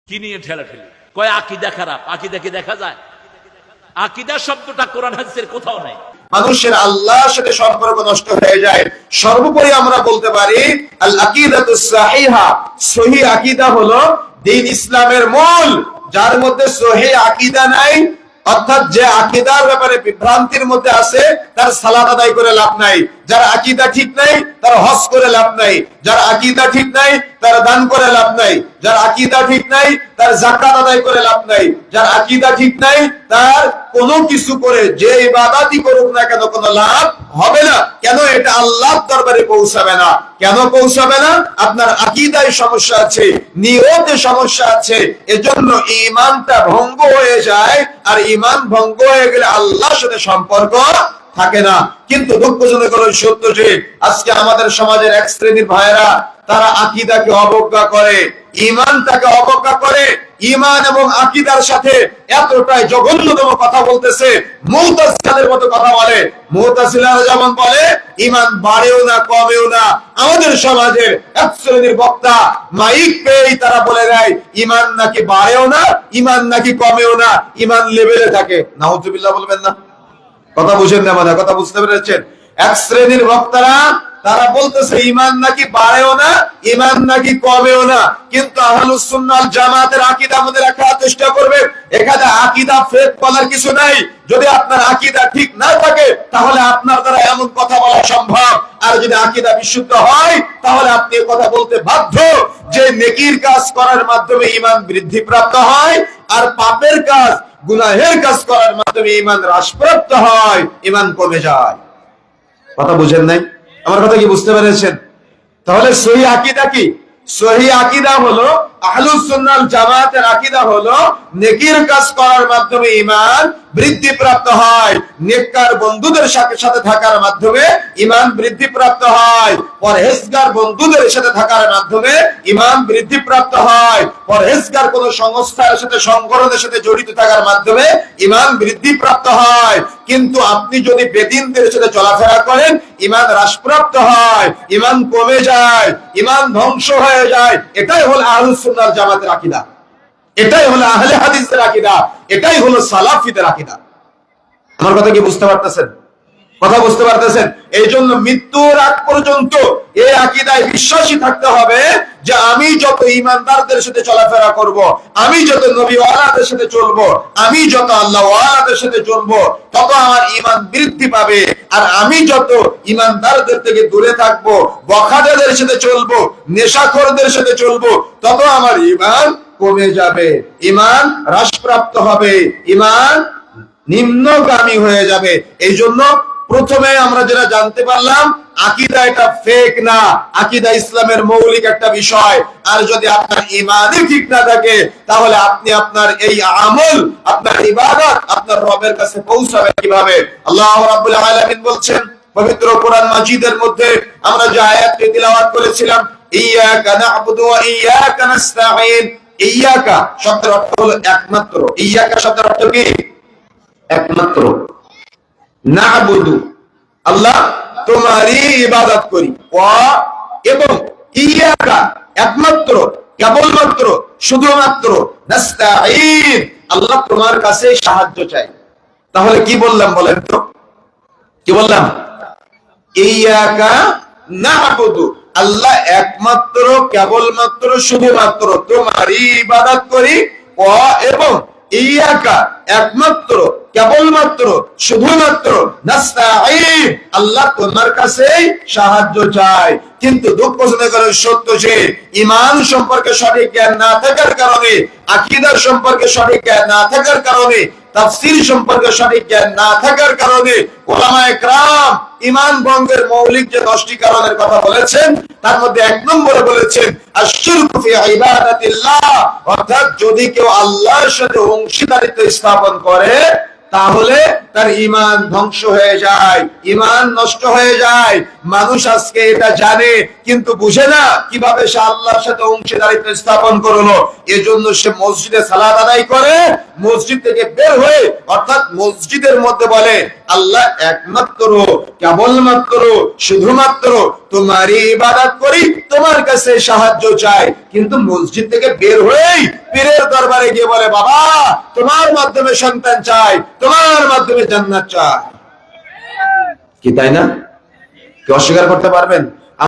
কি নিয়ে ঠেলাঠেলি? কয় আকীদা খারাপ। আকীদা কি দেখা যায়? আকীদা শব্দটা কোরআন হাদিসের কোথাও নাই। মানুষের আল্লাহর সাথে সম্পর্ক নষ্ট হয়ে যায়। সর্বোপরি আমরা বলতে পারি আল আকীদাতুস সাহিহা, সহিহ আকীদা হলো দ্বীন ইসলামের মূল। যার মধ্যে সহিহ আকীদা নাই, অর্থাৎ যে আকীদার ব্যাপারে বিভ্রান্তির মধ্যে আছে, তার সালাত আদায় করে লাভ নাই। যার আকীদা ঠিক নাই তার হজ করে লাভ নাই। যার আকীদা ঠিক নাই তার দান করে লাভ নাই। যার আকীদা ঠিক নাই তার যাকাত আদায় করে লাভ নাই। যার আকীদা ঠিক নাই তার কোনো কিছু করে যে ইবাদতই করুক না কেন কোনো লাভ হবে না। কেন? এটা আল্লাহর দরবারে পৌঁছাবে না। কেন পৌঁছাবে না? আপনার আকীদায় সমস্যা আছে, নিয়তে সমস্যা আছে। এজন্য ঈমানটা ভঙ্গ হয়ে যায়, আর ঈমান ভঙ্গ হয়ে গেলে আল্লাহর সাথে সম্পর্ক থাকে না। কিন্তু দুঃখজনক হলো সত্য যে আজকে আমাদের সমাজের এক শ্রেণীর ভাইয়েরা তারা আকীদাকে অবজ্ঞা করে, ঈমানটাকে অবজ্ঞা করে। ঈমান এবং আকীদার সাথে এতটাই জঘন্যতম কথা বলতেছে, মুতাযিলাদের মতো কথা বলে। মুতাযিলারা যেমন বলে ঈমান বাড়েও না কমেও না, আমাদের সমাজের এক শ্রেণীর বক্তা মাইক পেয়েই তারা বলে দেয় ঈমান নাকি বাড়েও না, ঈমান নাকি কমেও না, ঈমান লেভেলে থাকে। নাউযুবিল্লাহ বলবেন না? কথা বুঝেন না? মানে কথা বুঝতে পেরেছেন? এক শ্রেণীর বক্তারা তারা বলতেছে ঈমান নাকি বাড়েও না, ঈমান নাকি কমেও না। কিন্তু আহলুস সুন্নাহ ওয়াল জামাতের আকীদা আমাদের রাখার চেষ্টা করবে। এখানে আকীদা ফেক বলার কিছু নাই। যদি আপনার আকীদা ঠিক না থাকে তাহলে আপনার দ্বারা এমন কথা বলা সম্ভব। আর যদি আকীদা বিশুদ্ধ হয় তাহলে আপনি কথা বলতে বাধ্য যে নেকির কাজ করার মাধ্যমে ঈমান বৃদ্ধি প্রাপ্ত হয়, আর পাপের কাজ, গুনাহের কাজ করার মাধ্যমে ঈমান হ্রাসপ্রাপ্ত হয়, ঈমান কমে যায়। কথা বুঝেন নাই? আমার কথা কি বুঝতে পেরেছেন? তাহলে সহিহ আকীদা কি? সহিহ আকীদা হলো আহলুস সুন্নাহ ওয়াল জামাতের আকীদা হলো নেকির কাজ করার মাধ্যমে ঈমান বৃদ্ধি প্রাপ্ত হয়, নেককার বন্ধুদের সাথে থাকার মাধ্যমে ঈমান বৃদ্ধি প্রাপ্ত হয়, পরহেজগার বন্ধুদের সাথে থাকার মাধ্যমে ঈমান বৃদ্ধি প্রাপ্ত হয়, পরহেজগার কোন সংস্থার সাথে সংগঠনের সাথে জড়িত থাকার মাধ্যমে ঈমান বৃদ্ধি প্রাপ্ত হয়। কিন্তু আপনি যদি বেদিনদের সাথে চলাফেরা করেন ঈমান হ্রাসপ্রাপ্ত হয়, ঈমান কমে যায়, ঈমান ধ্বংস হয়ে যায়। এটাই হলো আহলুস সুন্নাহ ওয়াল জামাতের আকীদা, এটাই হলো আহলে হাদিসের আকীদা, এটাই হলো সালাফিদের আকীদা। আমার কথা কি বুঝতে পারতেছেন? কথা বুঝতে পারতেছেন? এই জন্য মৃত্যুর আগ পর্যন্ত এই আকীদায় বিশ্বাসী থাকতে হবে যে আমি যত ঈমানদারদের সাথে চলাফেরা করব, আমি যত নবীওয়ালাদের সাথে চলবো, আমি যত আল্লাহওয়ালাদের সাথে চলবো, তত আমার ঈমান বৃদ্ধি পাবে। আর আমি যত ঈমানদারদের থেকে দূরে থাকবো, বখাটেদের সাথে চলবো, নেশাখোরদের সাথে চলবো, তত আমার ঈমান কমে যাবে, ঈমান হ্রাসপ্রাপ্ত হবে, ঈমান নিম্নগামী হয়ে যাবে। এই জন্য প্রথমে আমরা যেটা জানতে পারলাম, আকীদা এটা ফেক না, আকীদা ইসলামের মৌলিক একটা বিষয়। আর যদি আপনার ঈমানই ঠিক না থাকে তাহলে আপনি আপনার এই আমল, আপনার ইবাদত আপনার রবের কাছে পৌঁছাবে কিভাবে? আল্লাহ রাব্বুল আলামিন বলছেন পবিত্র কোরআন মাজিদের মধ্যে, আমরা যে আয়াতটি তিলাওয়াত করেছিলাম, ইয়াকা না'বুদু ওয়া ইয়াকা নাস্তাঈন। ইয়াকা শব্দের অর্থ হলো একমাত্র। ইয়াকা শব্দের অর্থ কি? একমাত্র। না'বুদু আল্লাহ তোমারই ইবাদত করি, ওয়া এবং ইয়াকা একমাত্র, কেবলমাত্র, শুধুমাত্র, নাস্তাঈন আল্লাহ তোমার কাছে সাহায্য চাই। তাহলে কি বললাম বলেন তো? কি বললাম? ইয়াকা না'বুদু আল্লাহ একমাত্র, কেবলমাত্র, শুধুমাত্র তোমারই ইবাদত করি, ওয়া এবং ইয়াকা একমাত্র, কেবলমাত্র, শুধুমাত্র, নাস্তাঈন আল্লাহ তোমার কাছে সাহায্য চাই। কিন্তু দুঃখজনক সত্য যে ঈমান সম্পর্কে সঠিক জ্ঞান না থাকার কারণে, আকীদা সম্পর্কে সঠিক জ্ঞান না থাকার কারণে, তাফসীর সম্পর্কে সঠিক জ্ঞান না থাকার কারণে উলামায়ে কেরাম ঈমান ভঙ্গের মৌলিক যে 10টি কারণের কথা বলেছেন তার মধ্যে 1 নম্বরে বলেছেন আশ-শিরকু ফি ইবাদাতিল্লাহ, অর্থাৎ যদি কেউ আল্লাহর সাথে অংশীদারিত্ব স্থাপন করে তাহলে তার ঈমান ধ্বংস হয়ে যায়, ঈমান নষ্ট হয়ে যায়। মানুষ আজকে এটা জানে কিন্তু বুঝে না কিভাবে সে আল্লাহর সাথে অংশীদারিত্ব স্থাপন করলো। এজন্য সে মসজিদে সালাত আদায় করে, মসজিদ থেকে বের হয়ে অর্থাৎ মসজিদের মধ্যে বলে আল্লাহ একমাত্র, কেবলমাত্র, শুধুমাত্র তোমারই ইবাদত করি, তোমার কাছে সাহায্য চাই। কিন্তু মসজিদ থেকে বের হয়েই পীরের দরবারে গিয়ে বলে, বাবা তোমার মাধ্যমে সন্তান চাই, তোমার মাধ্যমে জান্নাত চাই। কি তাই না? কি অস্বীকার করতে পারবেন?